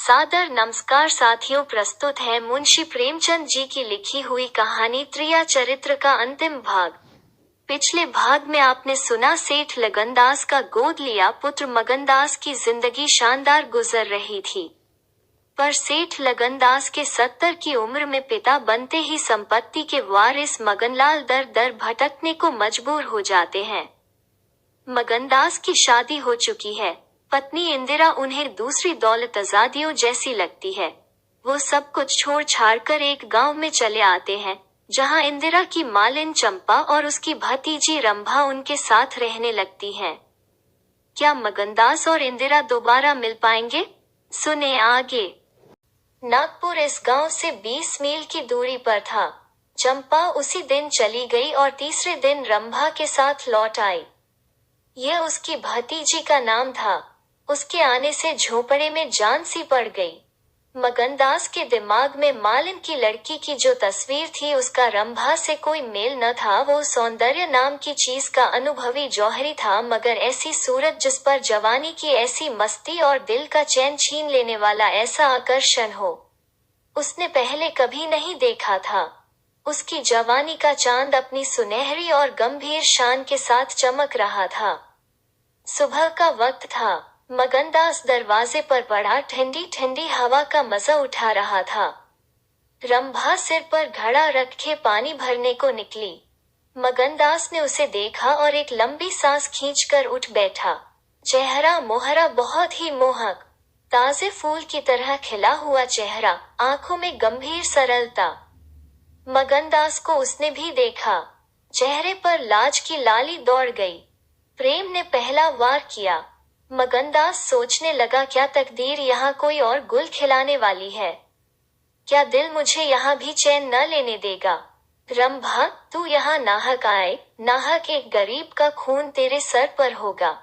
सादर नमस्कार साथियों, प्रस्तुत है मुंशी प्रेमचंद जी की लिखी हुई कहानी त्रिया चरित्र का अंतिम भाग। पिछले भाग में आपने सुना सेठ लगनदास का गोद लिया पुत्र मगनदास की जिंदगी शानदार गुजर रही थी। पर सेठ लगनदास के 70 की उम्र में पिता बनते ही संपत्ति के वारिस मगनलाल दर दर भटकने को मजबूर हो जाते हैं। मगनदास की शादी हो चुकी है। पत्नी इंदिरा उन्हें दूसरी दौलतजादियों जैसी लगती है। वो सब कुछ छोड़ छाड़ कर एक गांव में चले आते हैं, जहां इंदिरा की मालिन चंपा और उसकी भतीजी रंभा उनके साथ रहने लगती हैं। क्या मगनदास और इंदिरा दोबारा मिल पाएंगे? सुने आगे। नागपुर इस गांव से 20 मील की दूरी पर था। चंपा उसी दिन चली गई और तीसरे दिन रंभा के साथ लौट आई। यह उसकी भतीजी का नाम था। उसके आने से झोपड़े में जान सी पड़ गई। मगनदास के दिमाग में मालिन की लड़की की जो तस्वीर थी, उसका रंभा से कोई मेल न था। वो सौंदर्य नाम की चीज का अनुभवी जौहरी था, मगर ऐसी सूरत जिस पर जवानी की ऐसी मस्ती और दिल का चैन छीन लेने वाला ऐसा आकर्षण हो, उसने पहले कभी नहीं देखा था। उसकी जवानी का चांद अपनी सुनहरी और गंभीर शान के साथ चमक रहा था। सुबह का वक्त था। मगनदास दरवाजे पर पड़ा ठंडी ठंडी हवा का मजा उठा रहा था। रंभा सिर पर घड़ा रखे पानी भरने को निकली। मगनदास ने उसे देखा और एक लंबी सांस खींचकर उठ बैठा। चेहरा मोहरा बहुत ही मोहक, ताजे फूल की तरह खिला हुआ चेहरा, आंखों में गंभीर सरलता। मगनदास को उसने भी देखा। चेहरे पर लाज की लाली दौड़ गई। प्रेम ने पहला वार किया। मगनदास सोचने लगा, क्या तकदीर यहाँ कोई और गुल खिलाने वाली है? क्या दिल मुझे यहाँ भी चैन न लेने देगा? रंभा, तू यहाँ नाहक आए, नाहक एक गरीब का खून तेरे सर पर होगा।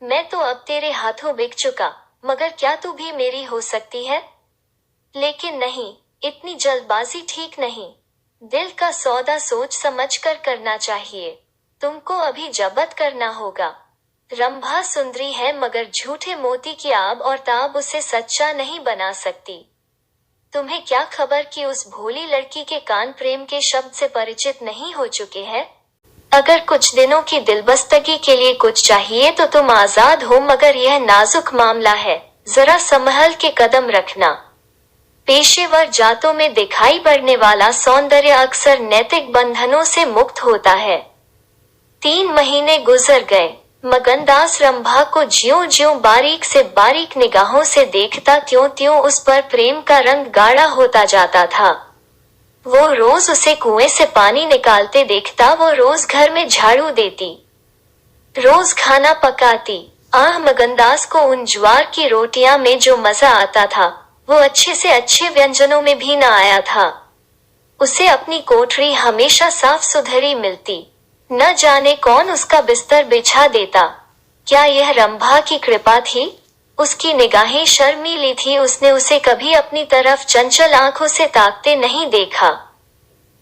मैं तो अब तेरे हाथों बिक चुका, मगर क्या तू भी मेरी हो सकती है? लेकिन नहीं, इतनी जल्दबाजी ठीक नहीं। दिल का सौदा सोच समझ कर करना चाहिए। तुमको अभी जब्त करना होगा। रंभा सुंदरी है, मगर झूठे मोती की आब और ताब उसे सच्चा नहीं बना सकती। तुम्हें क्या खबर कि उस भोली लड़की के कान प्रेम के शब्द से परिचित नहीं हो चुके हैं? अगर कुछ दिनों की दिलबस्तगी के लिए कुछ चाहिए तो तुम आजाद हो, मगर यह नाजुक मामला है, जरा संभल के कदम रखना। पेशेवर जातों में दिखाई पड़ने वाला सौंदर्य अक्सर नैतिक बंधनों से मुक्त होता है। 3 महीने गुजर गए। मगनदास रंभा को ज्यों-ज्यों बारीक से बारीक निगाहों से देखता, त्यों-त्यों उस पर प्रेम का रंग गाढ़ा होता जाता था। वो रोज उसे कुएं से पानी निकालते देखता, वो रोज घर में झाड़ू देती, रोज खाना पकाती। मगनदास को उन ज्वार की रोटियां में जो मजा आता था, वो अच्छे से अच्छे व्यंजनों में भी न आया था। उसे अपनी कोठरी हमेशा साफ सुथरी मिलती। न जाने कौन उसका बिस्तर बिछा देता। क्या यह रंभा की कृपा थी? उसकी निगाहें शर्मीली थी। उसने उसे कभी अपनी तरफ चंचल आंखों से ताकते नहीं देखा।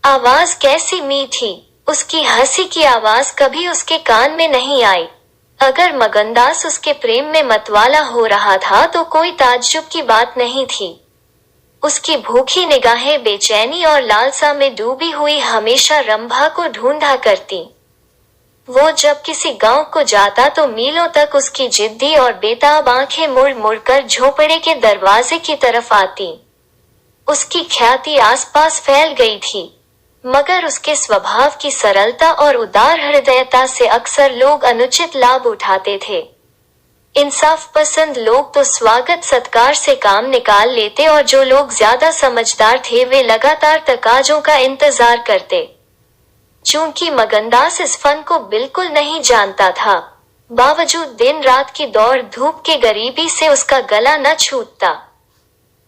आवाज कैसी मीठी, उसकी हंसी की आवाज कभी उसके कान में नहीं आई। अगर मगनदास उसके प्रेम में मतवाला हो रहा था तो कोई ताज्जुब की बात नहीं थी। उसकी भूखी निगाहें बेचैनी और लालसा में डूबी हुई हमेशा रंभा को ढूंढा करती। वो जब किसी गांव को जाता तो मीलों तक उसकी जिद्दी और बेताब आंखें मुड़ मुड़ कर झोपड़े के दरवाजे की तरफ आती। उसकी ख्याति आसपास फैल गई थी, मगर उसके स्वभाव की सरलता और उदार हृदयता से अक्सर लोग अनुचित लाभ उठाते थे। इंसाफ पसंद लोग तो स्वागत सत्कार से काम निकाल लेते, और जो लोग ज्यादा समझदार थे वे लगातार तकाजों का इंतजार करते। चूंकि मगनदास इस फन को बिल्कुल नहीं जानता था, बावजूद दिन रात की दौड़ धूप के गरीबी से उसका गला न छूटता।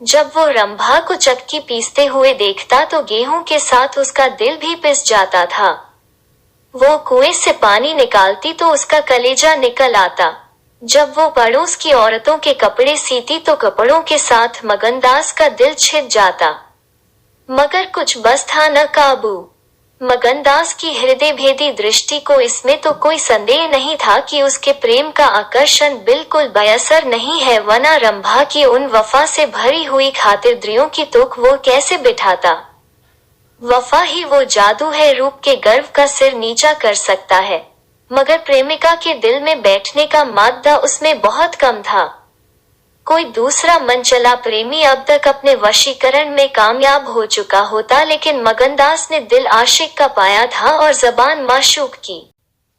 जब वो रंभा को चक्की पीसते हुए देखता तो गेहूं के साथ उसका दिल भी पिस जाता था। वो कुएं से पानी निकालती तो उसका कलेजा निकल आता। जब वो पड़ोस की औरतों के कपड़े सीती तो कपड़ों के साथ मगनदास का दिल छिद जाता। मगर कुछ बस था न काबू। मगनदास की हृदय भेदी दृष्टि को इसमें तो कोई संदेह नहीं था कि उसके प्रेम का आकर्षण बिल्कुल बेअसर नहीं है, वरना रंभा की उन वफा से भरी हुई खातिरदारियों की तुक वो कैसे बिठाता। वफा ही वो जादू है, रूप के गर्व का सिर नीचा कर सकता है, मगर प्रेमिका के दिल में बैठने का मादा उसमें बहुत कम था। कोई दूसरा मनचला प्रेमी अब तक अपने वशीकरण में कामयाब हो चुका होता, लेकिन मगनदास ने दिल आशिक का पाया था और जबान माशूक की।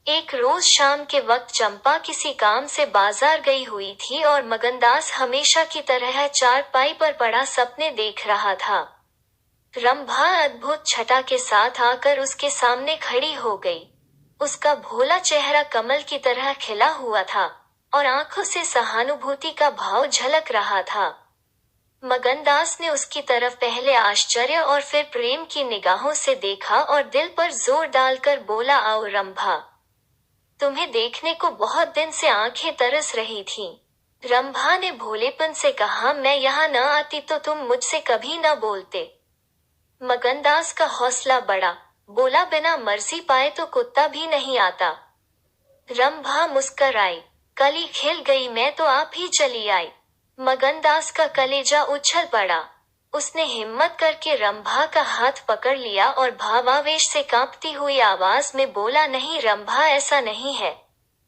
एक रोज शाम के वक्त चंपा किसी काम से बाजार गई हुई थी और मगनदास हमेशा की तरह चारपाई पर पड़ा सपने देख रहा था। रंभा अद्भुत छटा के साथ आकर उसके सामने खड़ी हो गई। उसका भोला चेहरा कमल की तरह खिला हुआ था और आंखों से सहानुभूति का भाव झलक रहा था। मगनदास ने उसकी तरफ पहले आश्चर्य और फिर प्रेम की निगाहों से देखा और दिल पर जोर डालकर बोला, आओ रंभा, तुम्हें देखने को बहुत दिन से आंखें तरस रही थीं। रंभा ने भोलेपन से कहा, मैं यहाँ न आती तो तुम मुझसे कभी न बोलते। मगनदास का हौसला बढ़ा, बोला, बिना मर्जी पाए तो कुत्ता भी नहीं आता। रंभा मुस्कराई, कली खिल गई, मैं तो आप ही चली आई। मगनदास का कलेजा उछल पड़ा। उसने हिम्मत करके रंभा का हाथ पकड़ लिया और भावावेश से कांपती हुई आवाज में बोला, नहीं रंभा, ऐसा नहीं है,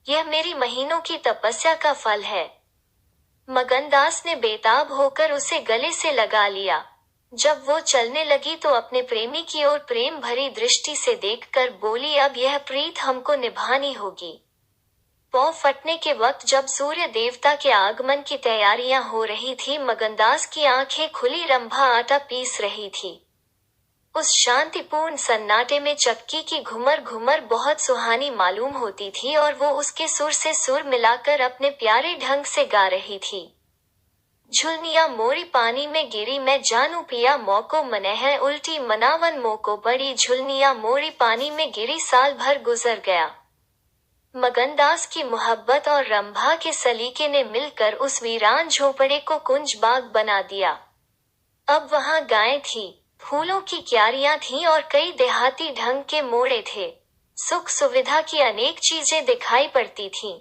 यह मेरी महीनों की तपस्या का फल है। मगनदास ने बेताब होकर उसे गले से लगा लिया। जब वो चलने लगी तो अपने प्रेमी की ओर प्रेम भरी दृष्टि से देखकर बोली, अब यह प्रीत हमको निभानी होगी। पौ फटने के वक्त जब सूर्य देवता के आगमन की तैयारियां हो रही थी, मगनदास की आंखें खुली, रंभा आटा पीस रही थी। उस शांतिपूर्ण सन्नाटे में चक्की की घुमर घुमर बहुत सुहानी मालूम होती थी और वो उसके सुर से सुर मिलाकर अपने प्यारे ढंग से गा रही थी। झुलनिया मोरी पानी में गिरी, मैं जानू पिया मौको मने है उल्टी मनावन मोको बड़ी। झुलनिया मोरी पानी में गिरी, साल भर गुजर गया। मगनदास की मोहब्बत और रंभा के सलीके ने मिलकर उस वीरान झोपड़े को कुंज बाग बना दिया। अब वहां गायें थी, फूलों की क्यारियां थीं और कई देहाती ढंग के मोड़े थे। सुख सुविधा की अनेक चीजें दिखाई पड़ती थीं।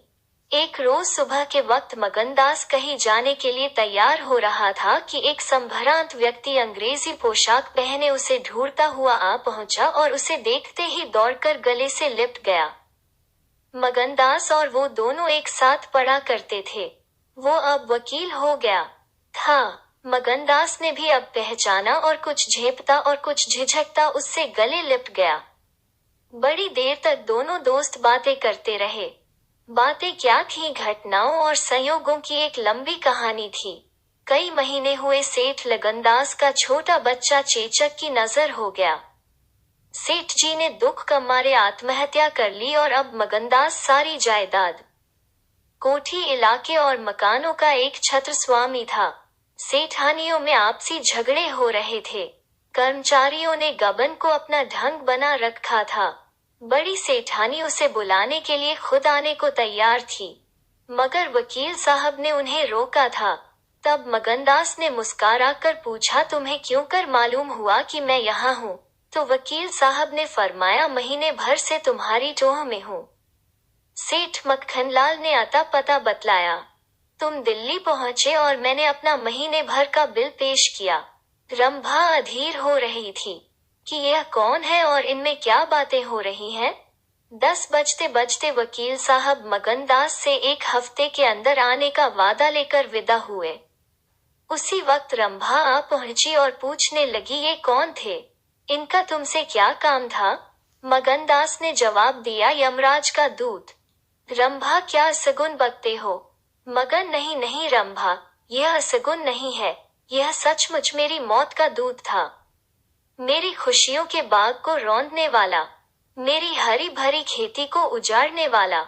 एक रोज सुबह के वक्त मगनदास कहीं जाने के लिए तैयार हो रहा था कि एक संभ्रांत व्यक्ति अंग्रेजी पोशाक पहने उसे ढूंढता हुआ आ पहुंचा और उसे देखते ही दौड़कर गले से लिपट गया। मगनदास और वो दोनों एक साथ पढ़ा करते थे। वो अब वकील हो गया था। मगनदास ने भी अब पहचाना और कुछ झेपता और कुछ झिझकता उससे गले लिपट गया। बड़ी देर तक दोनों दोस्त बातें करते रहे। बातें क्या थी, घटनाओं और संयोगों की एक लंबी कहानी थी। कई महीने हुए सेठ लगनदास का छोटा बच्चा चेचक की नजर हो गया। सेठ जी ने दुख के मारे आत्महत्या कर ली और अब मगनदास सारी जायदाद, कोठी, इलाके और मकानों का एक छत्र स्वामी था। सेठानियों में आपसी झगड़े हो रहे थे। कर्मचारियों ने गबन को अपना ढंग बना रखा था। बड़ी सेठानी उसे बुलाने के लिए खुद आने को तैयार थी, मगर वकील साहब ने उन्हें रोका था। तब मगनदास ने मुस्कुरा कर पूछा, तुम्हें क्यों कर मालूम हुआ कि मैं यहाँ हूँ? तो वकील साहब ने फरमाया, महीने भर से तुम्हारी टोह में हूँ। सेठ मक्खनलाल ने अता पता बतलाया। तुम दिल्ली पहुँचे और मैंने अपना महीने भर का बिल पेश किया। रंभा अधीर हो रही थी कि यह कौन है और इनमें क्या बातें हो रही हैं। 10 बजते बजते वकील साहब मगनदास से एक हफ्ते के अंदर आने का वादा लेकर विदा हुए। उसी वक्त रंभा आ पहुंची और पूछने लगी, ये कौन थे? इनका तुमसे क्या काम था? मगनदास ने जवाब दिया, यमराज का दूत। रंभा, क्या असगुन बकते हो? मगन, नहीं नहीं रंभा, यह असगुन नहीं है, यह सचमुच मेरी मौत का दूत था। मेरी खुशियों के बाग को रौंदने वाला, मेरी हरी भरी खेती को उजाड़ने वाला।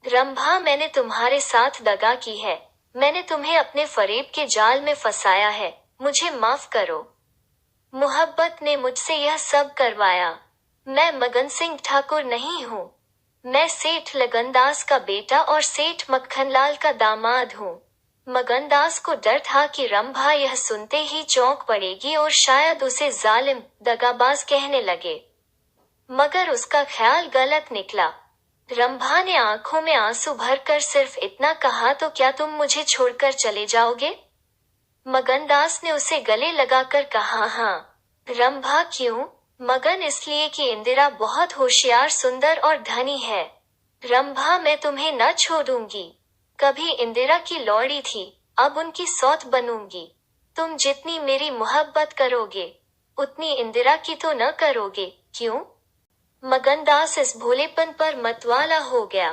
रंभा, मैंने तुम्हारे साथ दगा की है, मैंने तुम्हें अपने फरेब के जाल में फंसाया है, मुझे माफ करो। मोहब्बत ने मुझसे यह सब करवाया। मैं मगन सिंह ठाकुर नहीं हूँ, मैं सेठ लगनदास का बेटा और सेठ मक्खनलाल का दामाद हूँ। मगनदास को डर था कि रंभा यह सुनते ही चौंक पड़ेगी और शायद उसे जालिम, दगाबाज कहने लगे। मगर उसका ख्याल गलत निकला। रंभा ने आंखों में आंसू भरकर सिर्फ इतना कहा, तो क्या तुम मुझे छोड़कर चले जाओगे? मगनदास ने उसे गले लगाकर कहा, हाँ। रंभा, क्यों? मगन, इसलिए कि इंदिरा बहुत होशियार, सुंदर और धनी है। रंभा, मैं तुम्हें न छोड़ूंगी। कभी इंदिरा की लौड़ी थी, अब उनकी सौत बनूंगी। तुम जितनी मेरी मोहब्बत करोगे, उतनी इंदिरा की तो न करोगे, क्यों? मगनदास इस भोलेपन पर मतवाला हो गया।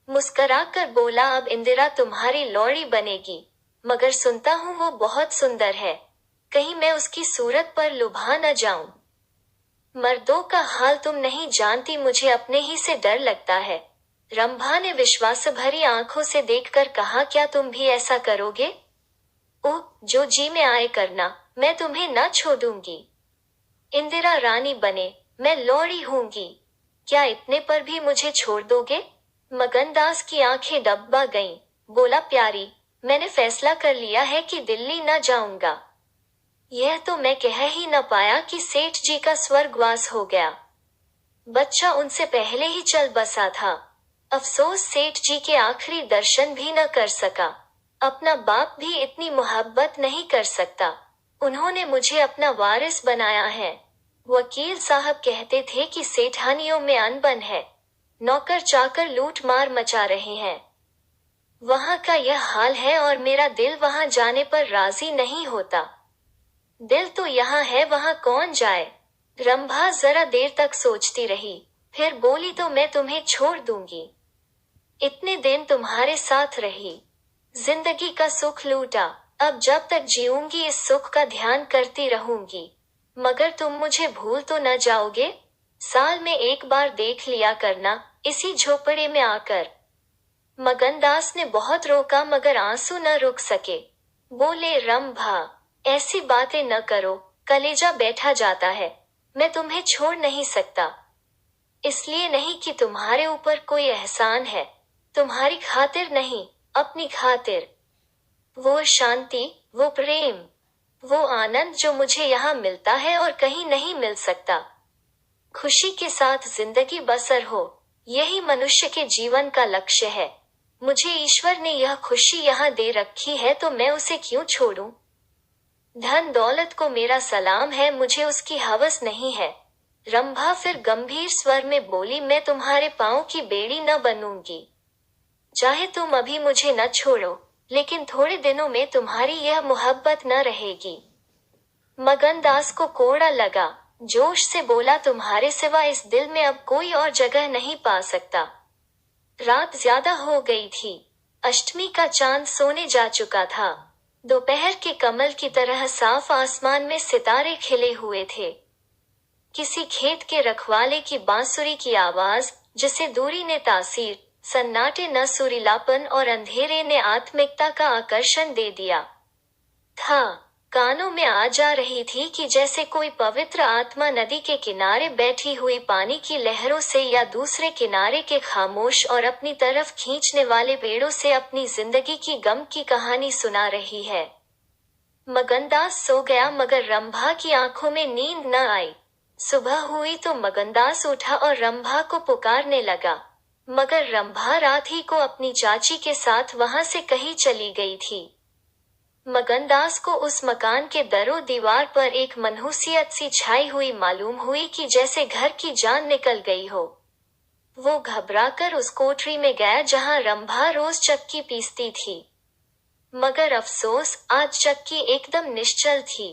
मुस्कराकर बोला, अब इंदिरा तुम्हारी लौड़ी बनेगी, मगर सुनता हूँ वो बहुत सुंदर है, कहीं मैं उसकी सूरत पर लुभा न जाऊं। मर्दों का हाल तुम नहीं जानती, मुझे अपने ही से डर लगता है। रंभा ने विश्वास भरी आंखों से देखकर कहा, क्या तुम भी ऐसा करोगे? ओह, जो जी में आए करना, मैं तुम्हें न छोड़ूंगी। इंदिरा रानी बने, मैं लौड़ी होंगी, क्या इतने पर भी मुझे छोड़ दोगे? मगनदास की आंखें डब्बा गईं। बोला, प्यारी, मैंने फैसला कर लिया है कि दिल्ली न जाऊंगा। यह तो मैं कह ही न पाया कि सेठ जी का स्वर्गवास हो गया। बच्चा उनसे पहले ही चल बसा था। अफसोस सेठ जी के आखिरी दर्शन भी न कर सका। अपना बाप भी इतनी मोहब्बत नहीं कर सकता। उन्होंने मुझे अपना वारिस बनाया है। वकील साहब कहते थे कि सेठानियों में अनबन है, नौकर चाकर लूट मार मचा रहे हैं। वहां का यह हाल है और मेरा दिल वहां जाने पर राजी नहीं होता। दिल तो यहाँ है, वहां कौन जाए? रंभा जरा देर तक सोचती रही, फिर बोली, तो मैं तुम्हें छोड़ दूंगी। इतने दिन तुम्हारे साथ रही, जिंदगी का सुख लूटा, अब जब तक जीऊंगी इस सुख का ध्यान करती रहूंगी। मगर तुम मुझे भूल तो न जाओगे? साल में एक बार देख लिया करना, इसी झोपड़े में आकर। मगनदास ने बहुत रोका मगर आंसू न रुक सके। बोले, रंभा, ऐसी बातें न करो, कलेजा बैठा जाता है। मैं तुम्हें छोड़ नहीं सकता। इसलिए नहीं कि तुम्हारे ऊपर कोई एहसान है, तुम्हारी खातिर नहीं, अपनी खातिर। वो शांति, वो प्रेम, वो आनंद जो मुझे यहाँ मिलता है और कहीं नहीं मिल सकता। खुशी के साथ जिंदगी बसर हो, यही मनुष्य के जीवन का लक्ष्य है। मुझे ईश्वर ने यह खुशी यहाँ दे रखी है, तो मैं उसे क्यों छोड़ूं? धन दौलत को मेरा सलाम है, मुझे उसकी हवस नहीं है। रंभा फिर गंभीर स्वर में बोली, मैं तुम्हारे पांव की बेड़ी न बनूंगी। चाहे तुम अभी मुझे न छोड़ो, लेकिन थोड़े दिनों में तुम्हारी यह मोहब्बत न रहेगी। मगनदास को कोड़ा लगा, जोश से बोला, तुम्हारे सिवा इस दिल में अब कोई और जगह नहीं पा सकता। रात ज्यादा हो गई थी, अष्टमी का चांद सोने जा चुका था। दोपहर के कमल की तरह साफ आसमान में सितारे खिले हुए थे। किसी खेत के रखवाले की बांसुरी की आवाज, जिसे दूरी ने तासीर, सन्नाटे न सुरीलापन और अंधेरे ने आत्मिकता का आकर्षण दे दिया था, कानों में आ जा रही थी कि जैसे कोई पवित्र आत्मा नदी के किनारे बैठी हुई पानी की लहरों से या दूसरे किनारे के खामोश और अपनी तरफ खींचने वाले पेड़ों से अपनी जिंदगी की गम की कहानी सुना रही है। मगनदास सो गया मगर रंभा की आंखों में नींद न आई। सुबह हुई तो मगनदास उठा और रंभा को पुकारने लगा, मगर रंभा रात ही को अपनी चाची के साथ वहां से कहीं चली गई थी। मगनदास को उस मकान के दरो दीवार पर एक मनहूसियत सी छाई हुई मालूम हुई कि जैसे घर की जान निकल गई हो। वो घबराकर उस कोठरी में गया जहां रंभा रोज चक्की पीसती थी, मगर अफसोस आज चक्की एकदम निश्चल थी।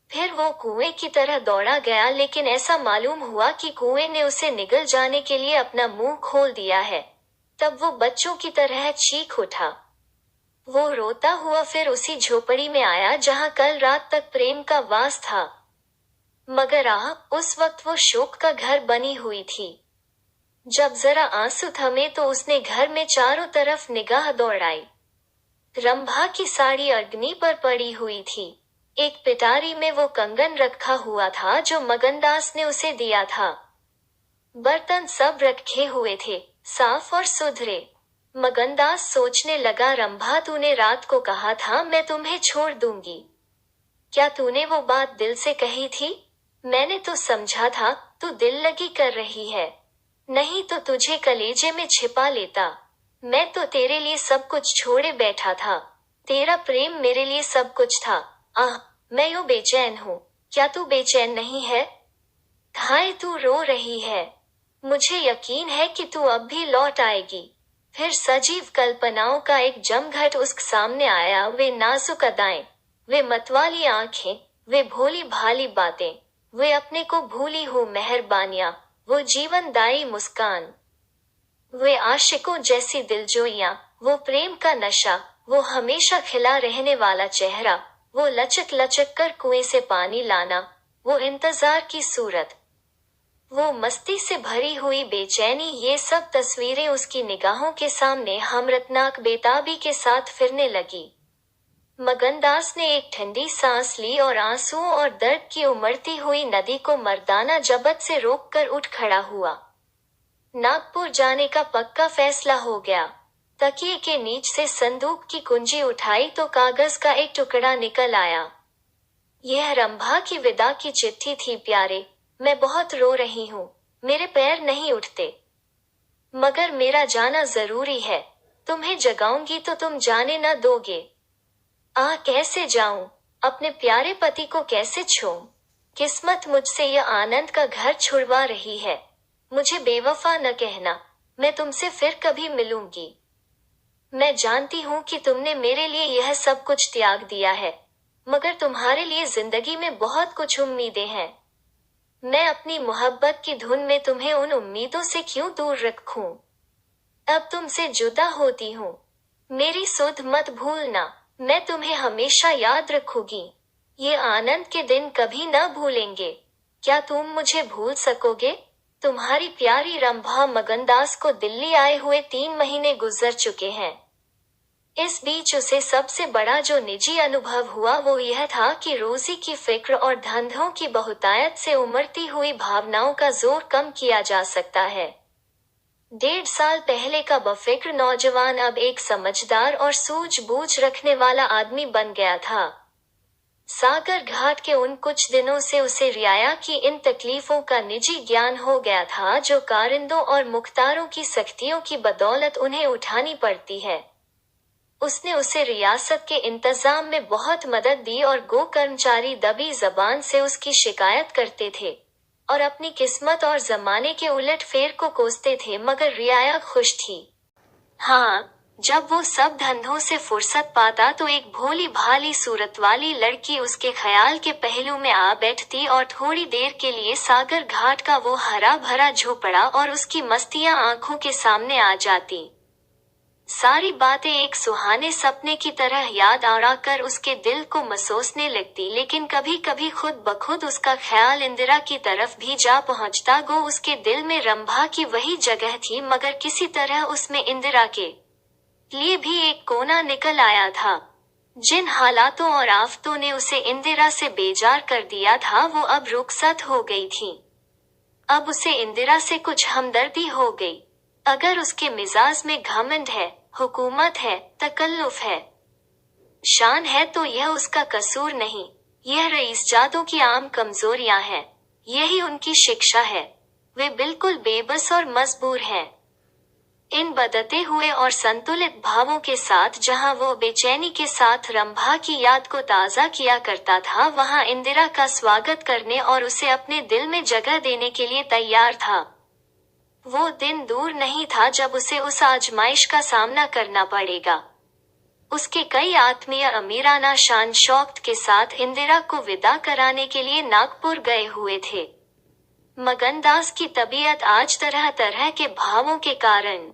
फिर वो कुएं की तरह दौड़ा गया, लेकिन ऐसा मालूम हुआ कि कुएं ने उसे निगल जाने के लिए अपना मुंह खोल दिया है। तब वो बच्चों की तरह चीख उठा। वो रोता हुआ फिर उसी झोपड़ी में आया जहां कल रात तक प्रेम का वास था, मगर उस वक्त वो शोक का घर बनी हुई थी। जब जरा आंसू थमे तो उसने घर में चारों तरफ निगाह दौड़ाई। रंभा की साड़ी अग्नि पर पड़ी हुई थी। एक पिटारी में वो कंगन रखा हुआ था जो मगनदास ने उसे दिया था। बर्तन सब रखे हुए थे, साफ और सुधरे। मगनदास सोचने लगा, रंभा, तूने रात को कहा था मैं तुम्हें छोड़ दूंगी। क्या तूने वो बात दिल से कही थी? मैंने तो समझा था तू दिल लगी कर रही है। नहीं तो तुझे कलेजे में छिपा लेता। मैं तो तेरे लिए सब कुछ छोड़े बैठा था। तेरा प्रेम मेरे लिए सब कुछ था। आह, मैं यूं बेचैन हूँ। क्या तू बेचैन नहीं है? हाय, तू रो रही है। मुझे यकीन है कि तू अब भी लौट आएगी। फिर सजीव कल्पनाओं का एक जमघट उसके सामने आया। वे नाजुक अदाएं, वे मतवाली आंखें, वे भोली भाली बातें, वे अपने को भूली हुई मेहरबानियां, वो जीवनदायी मुस्कान, वे आशिकों जैसी दिलजोइयां, वो प्रेम का नशा, वो हमेशा खिला रहने वाला चेहरा, वो लचक लचक कर कुएं से पानी लाना, वो इंतजार की सूरत, वो मस्ती से भरी हुई बेचैनी, ये सब तस्वीरें उसकी निगाहों के सामने हमरतनाक बेताबी के साथ फिरने लगी। मगनदास ने एक ठंडी सांस ली और आंसुओं और दर्द की उमड़ती हुई नदी को मर्दाना जबत से रोककर उठ खड़ा हुआ। नागपुर जाने का पक्का फैसला हो गया। तकिए के नीच से संदूक की कुंजी उठाई तो कागज का एक टुकड़ा निकल आया। यह रंभा की विदा की चिट्ठी थी। प्यारे, मैं बहुत रो रही हूँ। मेरे पैर नहीं उठते, मगर मेरा जाना जरूरी है। तुम्हें जगाऊंगी तो तुम जाने न दोगे। कैसे जाऊं? अपने प्यारे पति को कैसे छोऊं? किस्मत मुझसे यह आनंद का घर छुड़वा रही है। मुझे बेवफा न कहना, मैं तुमसे फिर कभी मिलूंगी। मैं जानती हूँ कि तुमने मेरे लिए यह सब कुछ त्याग दिया है, मगर तुम्हारे लिए जिंदगी में बहुत कुछ उम्मीदें हैं। मैं अपनी मोहब्बत की धुन में तुम्हें उन उम्मीदों से क्यों दूर रखूं? अब तुमसे जुदा होती हूँ। मेरी सुध मत भूलना, मैं तुम्हें हमेशा याद रखूंगी। ये आनंद के दिन कभी न भूलेंगे। क्या तुम मुझे भूल सकोगे? तुम्हारी प्यारी रंभा। मगनदास को दिल्ली आए हुए 3 महीने गुजर चुके हैं। इस बीच उसे सबसे बड़ा जो निजी अनुभव हुआ वो यह था कि रोजी की फिक्र और धंधों की बहुतायत से उमड़ती हुई भावनाओं का जोर कम किया जा सकता है। 1.5 साल पहले का बेफिक्र नौजवान अब एक समझदार और सूझबूझ रखने वाला आदमी बन गया था। सागर घाट के उन कुछ दिनों से उसे रियाया की इन तकलीफों का निजी ज्ञान हो गया था जो कारिंदों और मुख्तारों की सख्तियों की बदौलत उन्हें उठानी पड़ती है। उसने उसे रियासत के इंतजाम में बहुत मदद दी और गो कर्मचारी दबी जबान से उसकी शिकायत करते थे और अपनी किस्मत और जमाने के उलट फेर को कोसते थे, मगर रियाया खुश थी। हाँ, जब वो सब धंधों से फुर्सत पाता तो एक भोली भाली सूरत वाली लड़की उसके ख्याल के पहलू में आ बैठती और थोड़ी देर के लिए सागर घाट का वो हरा भरा झोपड़ा और उसकी मस्तियां आंखों के सामने आ जाती। सारी बातें एक सुहाने सपने की तरह याद आड़ा कर उसके दिल को मसोसने लगती, लेकिन कभी कभी खुद ब खुद उसका ख्याल इंदिरा की तरफ भी जा पहुंचता। गो उसके दिल में रंभा की वही जगह थी, मगर किसी तरह उसमें इंदिरा के लिए भी एक कोना निकल आया था। जिन हालातों और आफतों ने उसे इंदिरा से बेजार कर दिया था वो अब रुखसत हो गई थी। अब उसे इंदिरा से कुछ हमदर्दी हो गई। अगर उसके मिजाज में घमंड है, हुकूमत है, तकल्लुफ है, शान है, तो यह उसका कसूर नहीं, यह रईसजादों की आम कमजोरियां हैं। यही उनकी शिक्षा है। वे बिल्कुल बेबस और मजबूर हैं। इन बदलते हुए और संतुलित भावों के साथ जहां वो बेचैनी के साथ रंभा की याद को ताज़ा किया करता था, वहां इंदिरा का स्वागत करने और उसे अपने दिल में जगह देने के लिए तैयार था। वो दिन दूर नहीं था जब उसे उस आजमाइश का सामना करना पड़ेगा। उसके कई आत्मीय अमीराना शान शौकत के साथ इंदिरा को विदा कराने के लिए नागपुर गए हुए थे। मगनदास की तबीयत आज तरह तरह के भावों के कारण,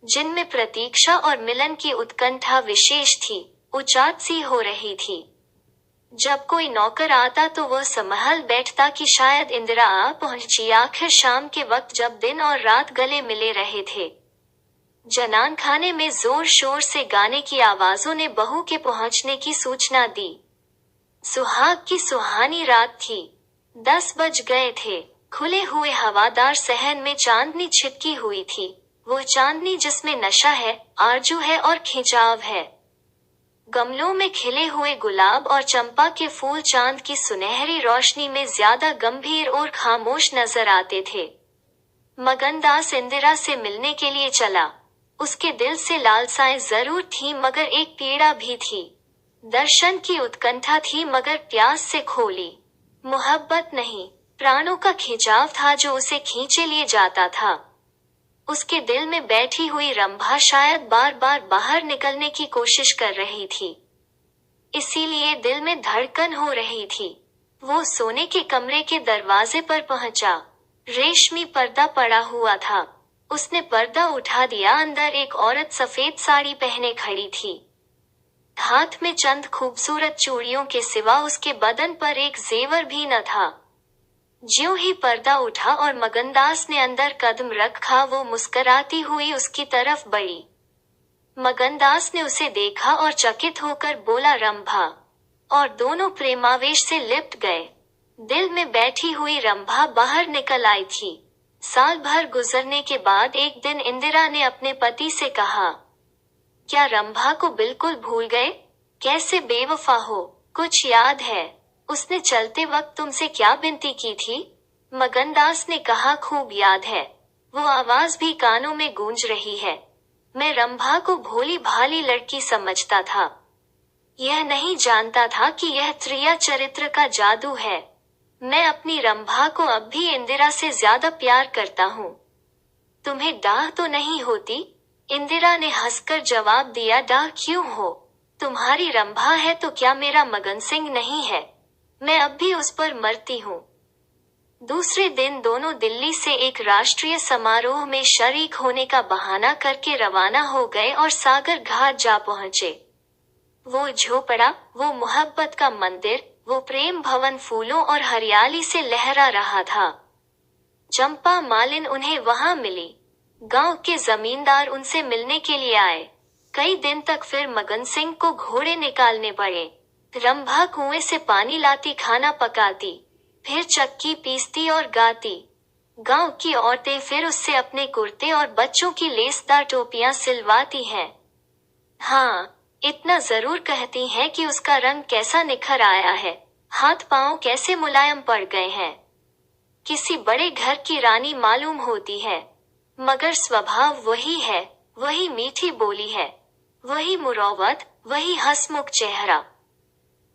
जिनमें प्रतीक्षा और मिलन की उत्कंठा विशेष थी, उचाट सी हो रही थी। जब कोई नौकर आता तो वह संभल बैठता कि शायद इंदिरा आ पहुंची। आखिर शाम के वक्त जब दिन और रात गले मिले रहे थे, जनान खाने में जोर शोर से गाने की आवाजों ने बहू के पहुंचने की सूचना दी। सुहाग की सुहानी रात थी। 10 बज गए थे। खुले हुए हवादार सहन में चांदनी छिटकी हुई थी। वो चांदनी जिसमें नशा है, आरजू है और खिंचाव है। गमलों में खिले हुए गुलाब और चंपा के फूल चांद की सुनहरी रोशनी में ज्यादा गंभीर और खामोश नजर आते थे। मगनदास इंदिरा से मिलने के लिए चला। उसके दिल से लालसाएं जरूर थी मगर एक पीड़ा भी थी। दर्शन की उत्कंठा थी मगर प्यास से खोली। मोहब्बत नहीं, प्राणों का खिंचाव था जो उसे खींचे लिए जाता था। उसके दिल में बैठी हुई रंभा शायद बार बार बाहर निकलने की कोशिश कर रही थी, इसीलिए दिल में धड़कन हो रही थी। वो सोने के कमरे के दरवाजे पर पहुंचा। रेशमी पर्दा पड़ा हुआ था। उसने पर्दा उठा दिया। अंदर एक औरत सफेद साड़ी पहने खड़ी थी। हाथ में चंद खूबसूरत चूड़ियों के सिवा उसके बदन पर एक जेवर भी न था। ज्यों ही पर्दा उठा और मगनदास ने अंदर कदम रखा, वो मुस्कराती हुई उसकी तरफ बढ़ी। मगनदास ने उसे देखा और चकित होकर बोला रंभा, और दोनों प्रेमावेश से लिप्ट गए। दिल में बैठी हुई रंभा बाहर निकल आई थी। साल भर गुजरने के बाद एक दिन इंदिरा ने अपने पति से कहा, क्या रंभा को बिल्कुल भूल गए? कैसे बेवफा हो, कुछ याद है? उसने चलते वक्त तुमसे क्या विनती की थी? मगनदास ने कहा, खूब याद है। वो आवाज भी कानों में गूंज रही है। मैं रंभा को भोली भाली लड़की समझता था। यह नहीं जानता था कि यह त्रिया चरित्र का जादू है। मैं अपनी रंभा को अब भी इंदिरा से ज्यादा प्यार करता हूँ। तुम्हें डाह तो नहीं होती? इंदिरा ने हंसकर जवाब दिया, डाह क्यों हो? तुम्हारी रंभा है तो क्या मेरा मगन सिंह नहीं है? मैं अब भी उस पर मरती हूँ। दूसरे दिन दोनों दिल्ली से एक राष्ट्रीय समारोह में शरीक होने का बहाना करके रवाना हो गए और सागर घाट जा पहुँचे। वो झोपड़ा, वो मोहब्बत का मंदिर, वो प्रेम भवन फूलों और हरियाली से लहरा रहा था। चंपा मालिन उन्हें वहां मिली। गांव के जमींदार उनसे मिलने के लिए आए। कई दिन तक फिर मगन सिंह को घोड़े निकालने पड़े। रंभा कुएं से पानी लाती, खाना पकाती, फिर चक्की पीसती और गाती। गांव की औरतें फिर उससे अपने कुर्ते और बच्चों की लेसदार टोपियां सिलवाती हैं। हाँ, इतना जरूर कहती हैं कि उसका रंग कैसा निखर आया है, हाथ पांव कैसे मुलायम पड़ गए हैं। किसी बड़े घर की रानी मालूम होती है, मगर स्वभाव वही है, वही मीठी बोली है, वही मुरौवत, वही हंसमुख चेहरा।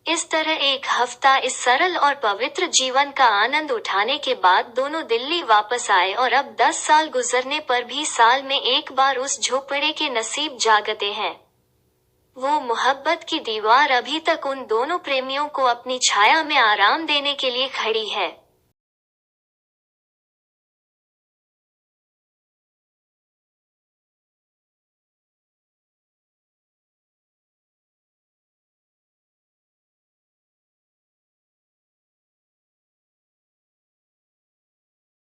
इस तरह एक हफ्ता इस सरल और पवित्र जीवन का आनंद उठाने के बाद दोनों दिल्ली वापस आए और अब 10 साल गुजरने पर भी साल में एक बार उस झोपड़े के नसीब जागते हैं। वो मोहब्बत की दीवार अभी तक उन दोनों प्रेमियों को अपनी छाया में आराम देने के लिए खड़ी है।